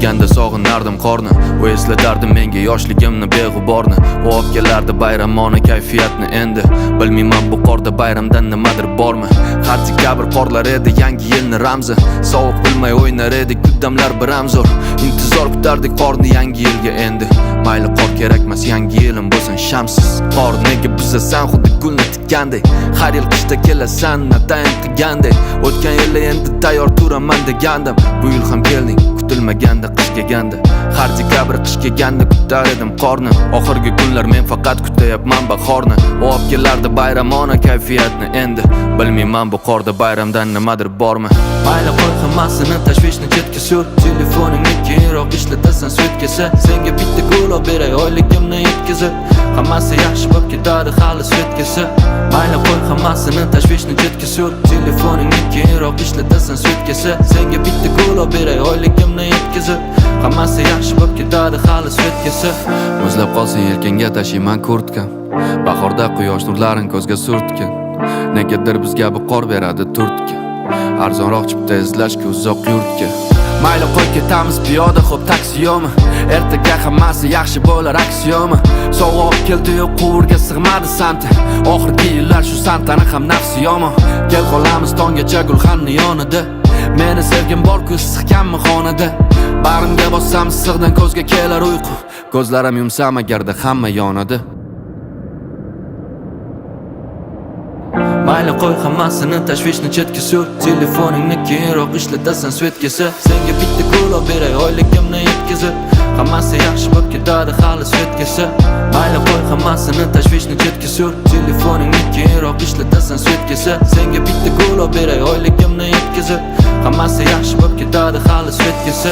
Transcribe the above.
kelganda sog'inardim qorni. U eslatardim menga yoshligimni beg'uborni. U olib kelardi bayramona kayfiyatni endi. Bilmayman bu qorda bayramdan nimadir bormi? Har dekabr qorlar edi yangi yilni ramzi. Sovuq bilmay o'ynar edik damlar biram zo'r. Intizor kutardik qorni yangi yilga endi. Mayli qor kerakmas yangi yilim bo'lsin shamsiz. Qor nega buzasan xuddi gulni tikkanday. Har yil qishda kelasan natayin qilganday. O'tgan yil endi tayyor turaman degandim. Bu yil ham kelding kutilmaganda qish kelganda. Har dekabr qish kelganda kutar edim qorni. Oxirgi kunlar men faqat kutayapman bahorni. U olib kelardi bayramona kayfiyatni endi. Bilmayman bu qorda bayramdan nimadir bormi? Mayli qo'y hammasini tashvishni chetga sur. Telefoningni keyinroq ishlatasan svetkasi. Senga bitta gul olib beray oyligimni yetkazib. Hammasi yaxshi bo'lib ketadi hali svetkasi. Mayli qo'y hammasini tashvishni chetga sur. Telefoningni keyinroq ishlatasan svetkasi. Senga bitta gul olib beray oyligimni yetkazib. Hammasi yaxshi bo'lib ketadi hali svetkasi. Muzlab qolsa yelkangga tashiyman kurtka. Bahorda quyosh nurlarini ko'zga surtgan. Negadir bizga bu qor beradi turtki. Arzonroq chipta izlashga uzoq yurtga. Mayli qo'y ketamiz piyoda xo'p taksi yo'mi? Ertaga hammasi yaxshi bo'lar aksiyomi? Sovg'a olib keldi-yu quvurga sig'madi santa. Oxirgi yillar shu santani ham nafsi yomon. Kel qolamiz tonggacha gulxanni yonida. Meni sevgim bor-ku issiqkanmi xonada. Bag'rimga bossam issiqdan ko'zga kelar uyqu. Ko'zlarim yumsam agarda hamma yonadi. Mayli qo'y hammasini tashvishni chetga sur. Telefoningni keyinroq ishlatasan svetkasi. Senga bitta gul olib beray oyligimni yetkazib. Hammasi yaxshi bo'lib ketadi hali svetkasi. Mayli qo'y hammasini tashvishni chetga sur. Telefoningni keyinroq ishlatasan svetkasi. Senga bitta gul olib beray oyligimni yetkazib. Hammasi yaxshi bo'lib ketadi hali svetkasi.